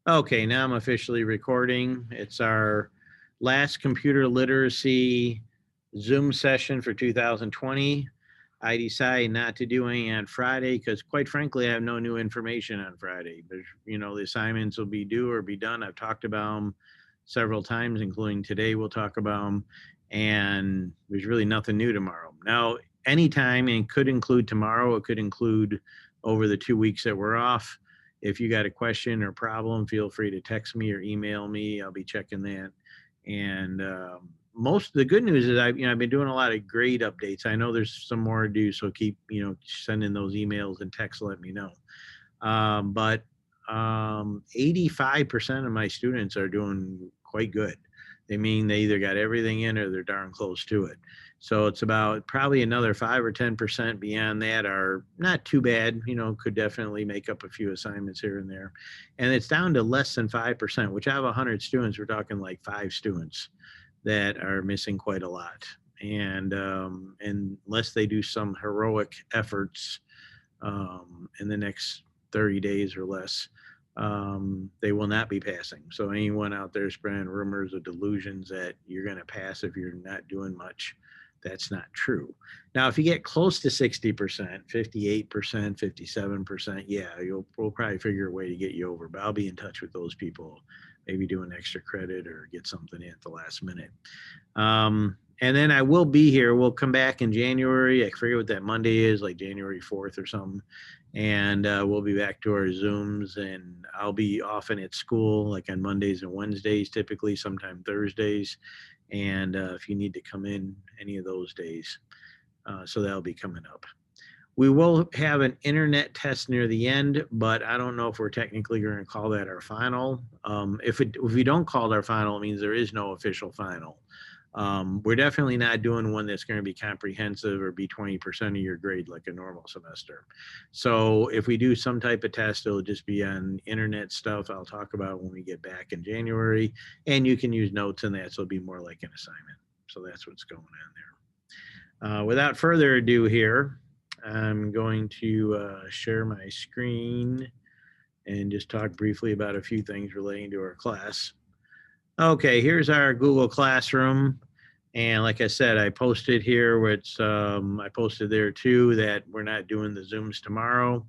Okay, now I'm officially recording. It's our last computer literacy Zoom session for 2020. I decided not to do any on Friday because, quite frankly, I have no new information on Friday. There's, the assignments will be due or be done. I've talked about them several times, including today. We'll talk about them, and there's really nothing new tomorrow. Now, anytime, and could include tomorrow. It could include over the 2 weeks that we're off. If you got a question or problem, feel free to text me or email me. I'll be checking that. And most of the good news is I've been doing a lot of grade updates. I know there's some more to do, so keep sending those emails and texts. Let me know. But 85% of my students are doing quite good. They mean they either got everything in or they're darn close to it. So it's about probably another 5 or 10% beyond that are not too bad, could definitely make up a few assignments here and there. And it's down to less than 5%, which out of 100 students, we're talking like 5 students that are missing quite a lot. And unless they do some heroic efforts in the next 30 days or less, they will not be passing. So anyone out there spreading rumors or delusions that you're going to pass if you're not doing much, that's not true. Now, if you get close to 60%, 58%, 57%, yeah, we'll probably figure a way to get you over. But I'll be in touch with those people, maybe do an extra credit or get something in at the last minute. And then I will be here. We'll come back in January. I forget what that Monday is, like January 4th or something. And we'll be back to our Zooms, and I'll be often at school, like on Mondays and Wednesdays, typically, sometime Thursdays. And if you need to come in any of those days, so that'll be coming up. We will have an internet test near the end, but I don't know if we're technically going to call that our final. If we don't call it our final, it means there is no official final. We're definitely not doing one that's going to be comprehensive or be 20% of your grade like a normal semester. So if we do some type of test, it'll just be on internet stuff I'll talk about when we get back in January. And you can use notes in that, so it'll be more like an assignment. So that's what's going on there. Without further ado here, I'm going to share my screen and just talk briefly about a few things relating to our class. Okay, here's our Google Classroom. And like I said, I posted here, which I posted there too, that we're not doing the Zooms tomorrow.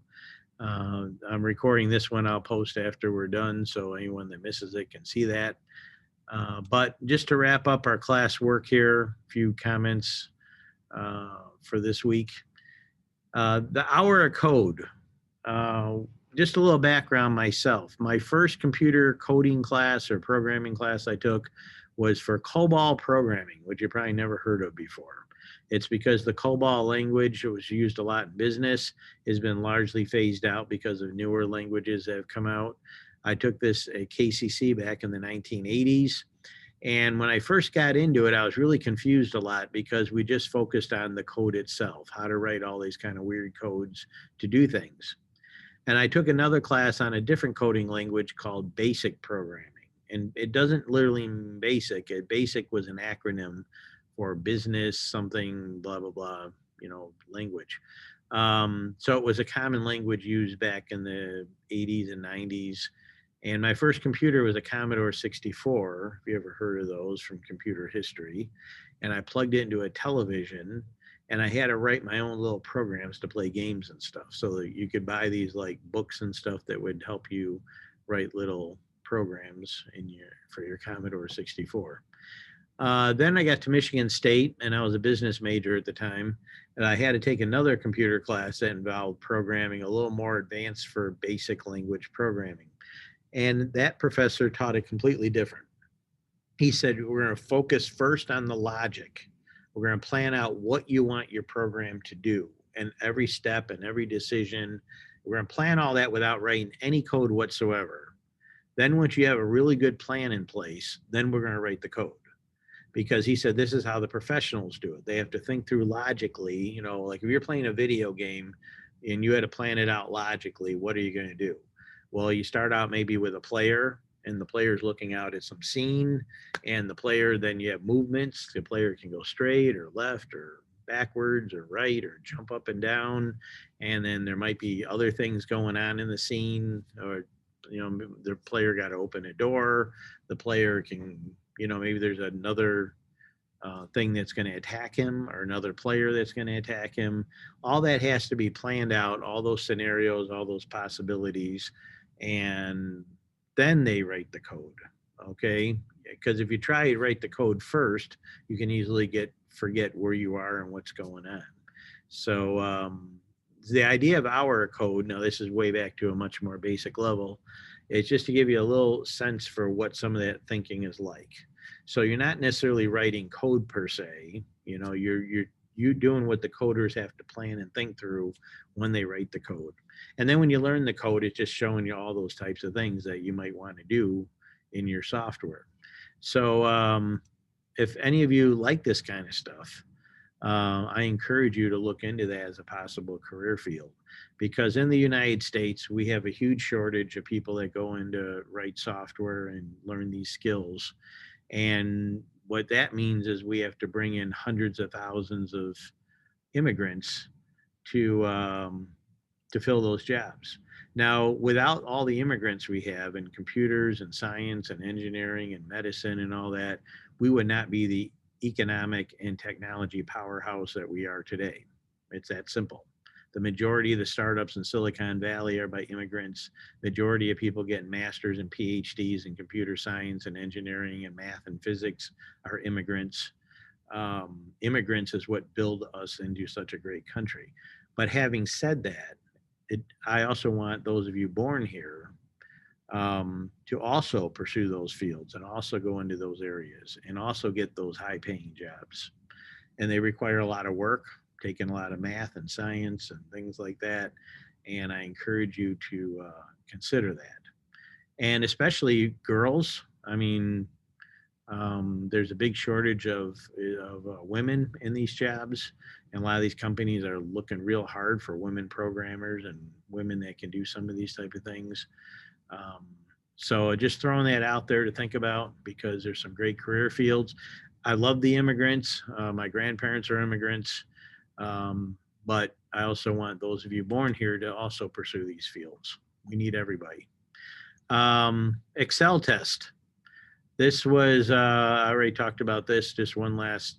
I'm recording this one. I'll post after we're done, so anyone that misses it can see that. But just to wrap up our class work here, a few comments for this week. The hour of code. Just a little background myself. My first computer coding class or programming class I took was for COBOL programming, which you probably never heard of before. It's because the COBOL language, it was used a lot in business, has been largely phased out because of newer languages that have come out. I took this at KCC back in the 1980s. And when I first got into it, I was really confused a lot because we just focused on the code itself, how to write all these kind of weird codes to do things. And I took another class on a different coding language called basic programming. And it doesn't literally mean basic. Basic was an acronym for business, something, blah, blah, blah, language. So it was a common language used back in the 80s and 90s. And my first computer was a Commodore 64, if you ever heard of those from computer history. And I plugged it into a television, and I had to write my own little programs to play games and stuff. So that you could buy these like books and stuff that would help you write little programs for your Commodore 64. Then I got to Michigan State, and I was a business major at the time. And I had to take another computer class that involved programming, a little more advanced for basic language programming. And that professor taught it completely different. He said, we're going to focus first on the logic. We're going to plan out what you want your program to do, and every step and every decision. We're going to plan all that without writing any code whatsoever. Then once you have a really good plan in place, then we're going to write the code. Because he said, this is how the professionals do it. They have to think through logically, like if you're playing a video game and you had to plan it out logically, what are you going to do? Well, you start out maybe with a player, and the player's looking out at some scene, and the player, then you have movements. The player can go straight or left or backwards or right or jump up and down. And then there might be other things going on in the scene, or the player got to open a door. The player can, maybe there's another thing that's going to attack him or another player that's going to attack him. All that has to be planned out, all those scenarios, all those possibilities, and then they write the code. Okay. Because if you try to write the code first, you can easily forget where you are and what's going on. So the idea of our code, now this is way back to a much more basic level, it's just to give you a little sense for what some of that thinking is like. So you're not necessarily writing code per se, you're doing what the coders have to plan and think through when they write the code. And then when you learn the code, it's just showing you all those types of things that you might want to do in your software. So if any of you like this kind of stuff, I encourage you to look into that as a possible career field, because in the United States, we have a huge shortage of people that go in to write software and learn these skills. And what that means is we have to bring in hundreds of thousands of immigrants to fill those jobs. Now, without all the immigrants we have in computers and science and engineering and medicine and all that, we would not be the economic and technology powerhouse that we are today. It's that simple. The majority of the startups in Silicon Valley are by immigrants. Majority of people getting masters and PhDs in computer science and engineering and math and physics are immigrants. Immigrants is what build us into such a great country. But having said that, I also want those of you born here to also pursue those fields and also go into those areas and also get those high paying jobs. And they require a lot of work, taking a lot of math and science and things like that. And I encourage you to consider that. And especially girls. I mean, there's a big shortage of women in these jobs. And a lot of these companies are looking real hard for women programmers and women that can do some of these type of things. So just throwing that out there to think about, because there's some great career fields. I love the immigrants. My grandparents are immigrants. But I also want those of you born here to also pursue these fields. We need everybody. Excel test. This was, I already talked about this, just one last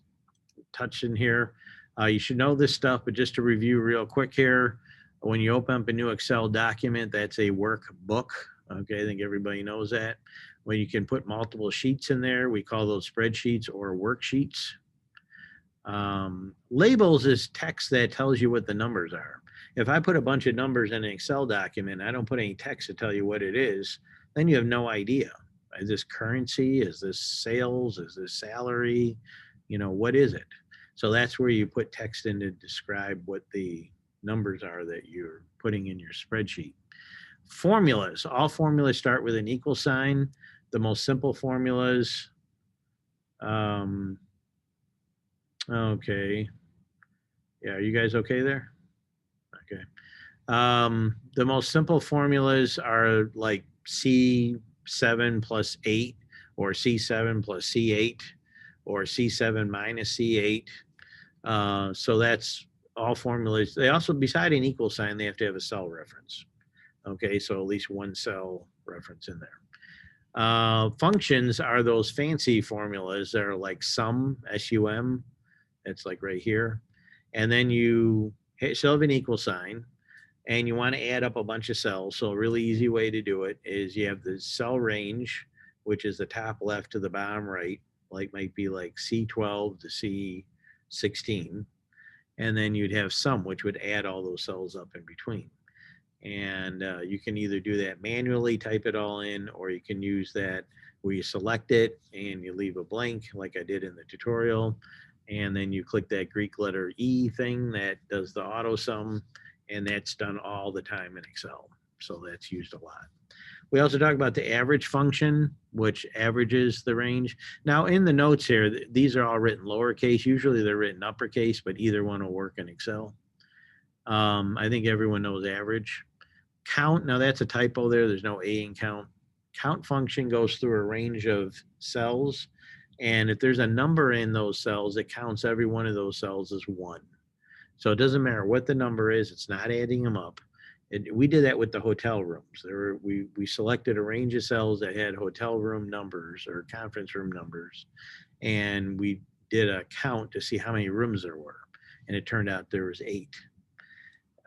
touch in here. You should know this stuff, but just to review real quick here, when you open up a new Excel document, that's a workbook. Okay, I think everybody knows that. When you can put multiple sheets in there, we call those spreadsheets or worksheets. Labels is text that tells you what the numbers are. If I put a bunch of numbers in an Excel document, I don't put any text to tell you what it is, then you have no idea. Is this currency? Is this sales? Is this salary? What is it? So that's where you put text in to describe what the numbers are that you're putting in your spreadsheet. Formulas. All formulas start with an equal sign. The most simple formulas. Okay. Yeah, are you guys okay there? Okay. The most simple formulas are like C7 plus 8 or C7 plus C8 or C7 minus C8. So that's all formulas. They also, beside an equal sign, they have to have a cell reference. Okay, so at least one cell reference in there. Functions are those fancy formulas that are like sum, S-U-M. It's like right here. And then you still have an equal sign, and you want to add up a bunch of cells. So a really easy way to do it is you have the cell range, which is the top left to the bottom right, might be like C12 to C16. And then you'd have sum, which would add all those cells up in between. And you can either do that manually, type it all in, or you can use that where you select it and you leave a blank like I did in the tutorial. And then you click that Greek letter E thing that does the auto sum, and that's done all the time in Excel. So that's used a lot. We also talk about the average function, which averages the range. Now in the notes here, these are all written lowercase. Usually they're written uppercase, but either one will work in Excel. I think everyone knows average. Count, now that's a typo there. There's no A in count. Count function goes through a range of cells. And if there's a number in those cells, it counts every one of those cells as 1. So it doesn't matter what the number is. It's not adding them up. We did that with the hotel rooms. We selected a range of cells that had hotel room numbers or conference room numbers, and we did a count to see how many rooms there were, and it turned out there was 8.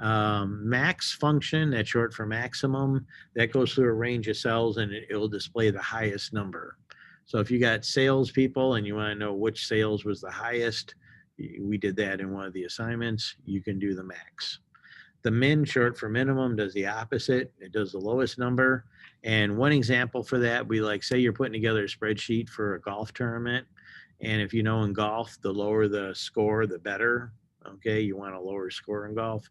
Max function, that's short for maximum, that goes through a range of cells and it'll display the highest number. So if you got salespeople and you want to know which sales was the highest, we did that in one of the assignments, you can do the max. The min, short for minimum, does the opposite. It does the lowest number. And one example for that, we like say you're putting together a spreadsheet for a golf tournament. And if you know in golf, the lower the score, the better. Okay, you want a lower score in golf.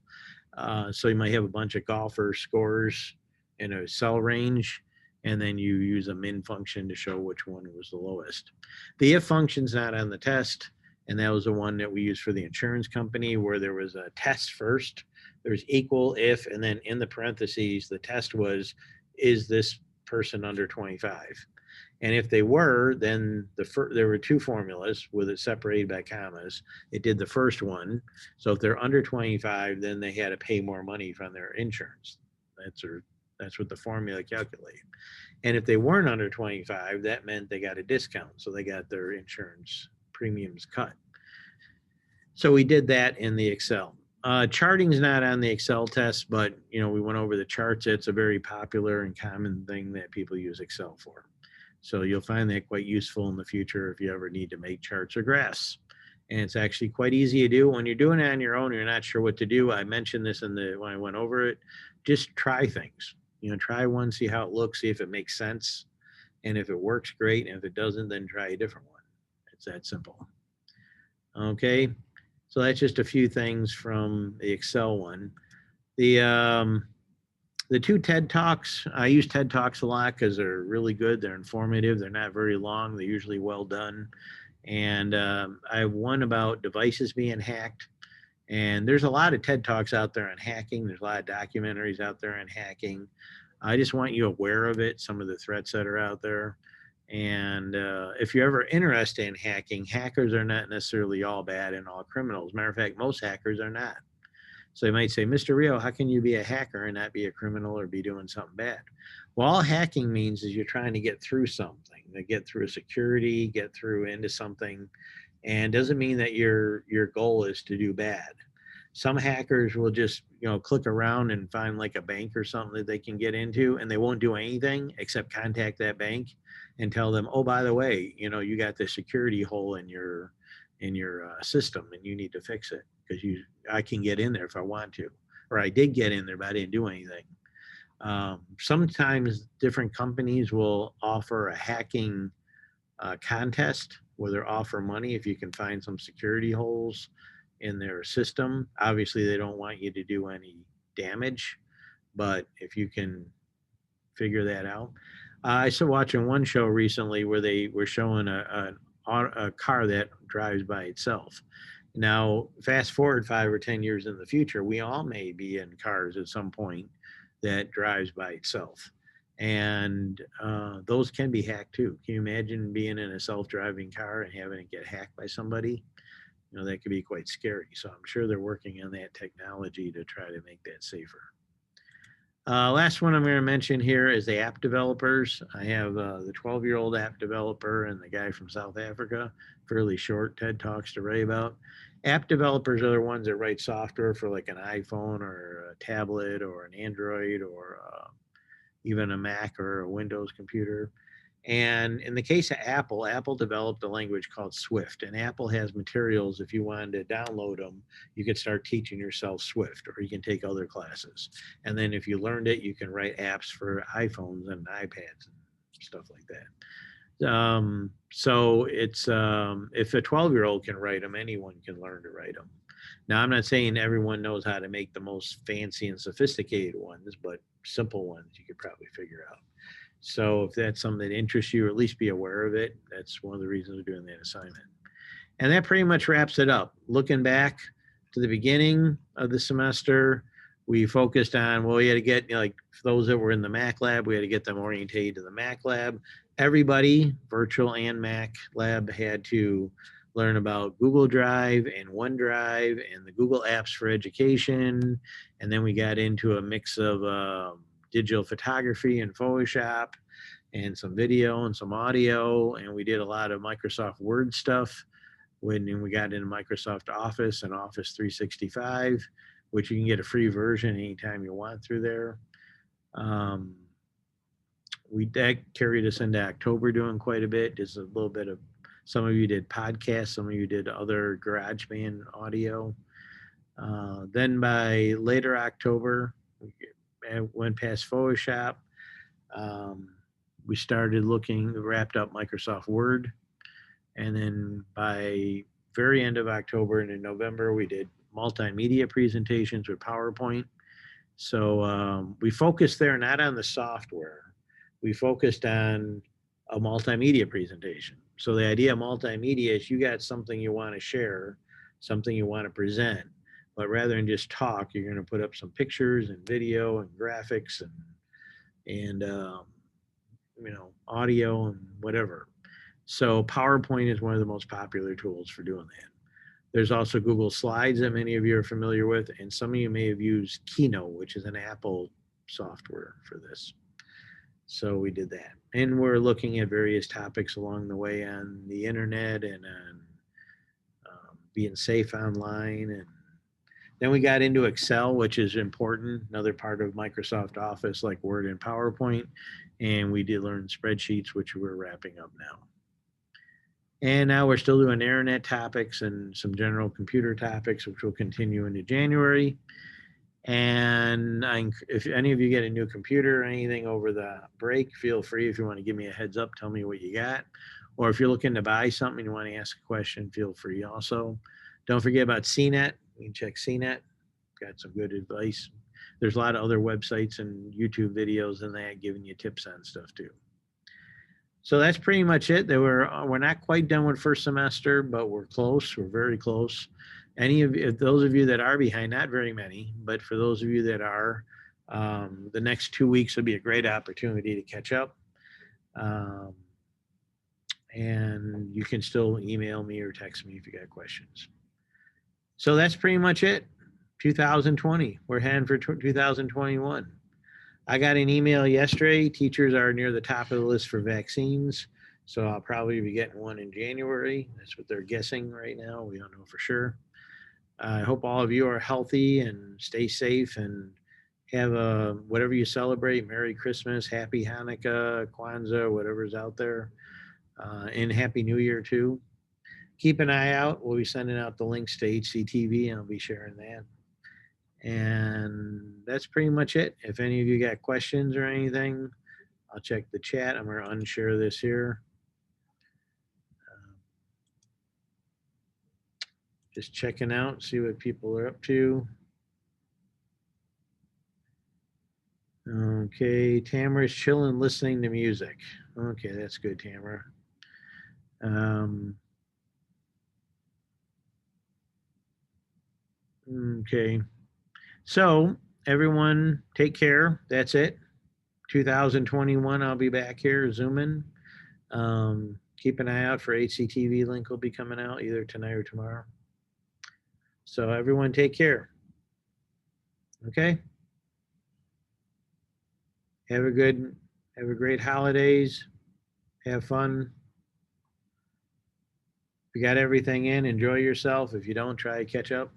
So you might have a bunch of golfer scores in a cell range, and then you use a min function to show which one was the lowest. The if function's not on the test, and that was the one that we used for the insurance company where there was a test first. There's equal, if, and then in the parentheses, the test was, is this person under 25? And if they were, then there were 2 formulas with it separated by commas. It did the first one. So if they're under 25, then they had to pay more money from their insurance. That's what the formula calculated. And if they weren't under 25, that meant they got a discount. So they got their insurance premiums cut. So we did that in the Excel. Charting's not on the Excel test, but we went over the charts. It's a very popular and common thing that people use Excel for. So you'll find that quite useful in the future if you ever need to make charts or graphs. And it's actually quite easy to do. When you're doing it on your own, you're not sure what to do. I mentioned this when I went over it. Just try things. Try one, see how it looks, see if it makes sense. And if it works, great. And if it doesn't, then try a different one. It's that simple. Okay. So that's just a few things from the Excel one. The 2 TED Talks, I use TED Talks a lot because they're really good. They're informative. They're not very long. They're usually well done. And I have one about devices being hacked. And there's a lot of TED Talks out there on hacking. There's a lot of documentaries out there on hacking. I just want you aware of it, some of the threats that are out there. And if you're ever interested in hacking, hackers are not necessarily all bad and all criminals. Matter of fact, most hackers are not. So you might say, Mr. Rio, how can you be a hacker and not be a criminal or be doing something bad? Well, all hacking means is you're trying to get through something, to get through a security, get through into something, and doesn't mean that your goal is to do bad. Some hackers will just click around and find like a bank or something that they can get into, and they won't do anything except contact that bank and tell them, oh, by the way, you got this security hole in your system and you need to fix it because I can get in there if I want to, or I did get in there but I didn't do anything. Sometimes different companies will offer a hacking contest where they offer money if you can find some security holes in their system. Obviously, they don't want you to do any damage, but if you can figure that out. I started watching one show recently where they were showing a car that drives by itself. Now, fast forward 5 or 10 years in the future, we all may be in cars at some point that drives by itself. And those can be hacked too. Can you imagine being in a self-driving car and having it get hacked by somebody? That could be quite scary. So I'm sure they're working on that technology to try to make that safer. Last one I'm going to mention here is the app developers. I have the 12-year-old app developer and the guy from South Africa, fairly short TED Talks to write about. App developers are the ones that write software for like an iPhone or a tablet or an Android or even a Mac or a Windows computer. And in the case of Apple, Apple developed a language called Swift. And Apple has materials, if you wanted to download them, you could start teaching yourself Swift, or you can take other classes. And then if you learned it, you can write apps for iPhones and iPads and stuff like that. So it's, if a 12-year-old can write them, anyone can learn to write them. Now, I'm not saying everyone knows how to make the most fancy and sophisticated ones, but simple ones you could probably figure out. So if that's something that interests you, or at least be aware of it, that's one of the reasons we're doing that assignment. And that pretty much wraps it up. Looking back to the beginning of the semester, we focused on, well, we had to get, like for those that were in the Mac lab, we had to get them orientated to the Mac lab. Everybody, virtual and Mac lab, had to learn about Google Drive and OneDrive and the Google apps for education. And then we got into a mix of digital photography and Photoshop and some video and some audio. And we did a lot of Microsoft Word stuff when we got into Microsoft Office and Office 365, which you can get a free version anytime you want through there. That carried us into October doing quite a bit. Just a little bit of, some of you did podcasts, some of you did other GarageBand audio. Then by later October, we went past Photoshop. We started wrapped up Microsoft Word. And then by very end of October and in November, we did multimedia presentations with PowerPoint. So we focused there not on the software. We focused on a multimedia presentation. So the idea of multimedia is you got something you want to share, something you want to present, but rather than just talk, you're going to put up some pictures and video and graphics and audio and whatever. So PowerPoint is one of the most popular tools for doing that. There's also Google Slides that many of you are familiar with, and some of you may have used Keynote, which is an Apple software for this. So we did that. And we're looking at various topics along the way on the internet and on being safe online. And then we got into Excel, which is important, another part of Microsoft Office like Word and PowerPoint. And we did learn spreadsheets, which we're wrapping up now. And now we're still doing internet topics and some general computer topics, which will continue into January. And if any of you get a new computer or anything over the break, feel free, if you want to give me a heads up, tell me what you got. Or if you're looking to buy something and you want to ask a question, feel free also. Don't forget about CNET. You can check CNET. Got some good advice. There's a lot of other websites and YouTube videos and that giving you tips on stuff too. So that's pretty much it. We're not quite done with first semester, but we're close. We're very close. Those of you that are behind, not very many, but for those of you that are, the next 2 weeks will be a great opportunity to catch up. And you can still email me or text me if you got questions. So that's pretty much it. 2020. We're heading for 2021. I got an email yesterday. Teachers are near the top of the list for vaccines. So I'll probably be getting one in January. That's what they're guessing right now. We don't know for sure. I hope all of you are healthy and stay safe and have whatever you celebrate. Merry Christmas, Happy Hanukkah, Kwanzaa, whatever's out there. And Happy New Year too. Keep an eye out. We'll be sending out the links to HCTV and I'll be sharing that. And that's pretty much it. If any of you got questions or anything, I'll check the chat. I'm going to unshare this here. Just checking out, see what people are up to. Okay, Tamara's chilling, listening to music. Okay, that's good, Tamara. Okay, so everyone take care. That's it. 2021, I'll be back here zooming. Keep an eye out for HCTV link will be coming out either tonight or tomorrow. So everyone take care. Okay. Have a great holidays. Have fun. If you got everything in, enjoy yourself. If you don't, try to catch up.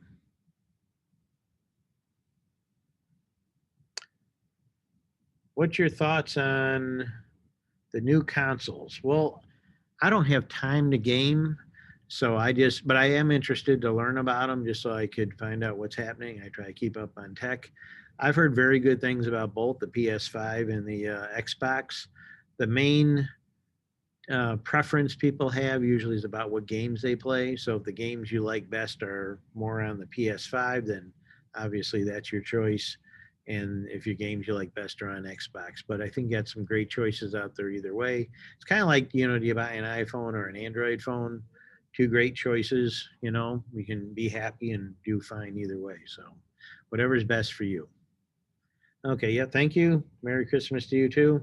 What's your thoughts on the new consoles? Well, I don't have time to game, but I am interested to learn about them just so I could find out what's happening. I try to keep up on tech. I've heard very good things about both the PS5 and the Xbox. The main preference people have usually is about what games they play. So if the games you like best are more on the PS5, then obviously that's your choice. And if your games you like best are on Xbox. But I think you got some great choices out there either way. It's kind of like, do you buy an iPhone or an Android phone? Two great choices, we can be happy and do fine either way. So whatever's best for you. Okay, yeah, thank you. Merry Christmas to you too.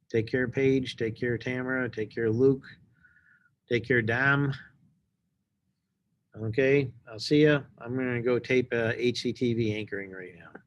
Take care, Paige. Take care, Tamara. Take care, Luke. Take care, Dom. Okay, I'll see you. I'm going to go tape HCTV anchoring right now.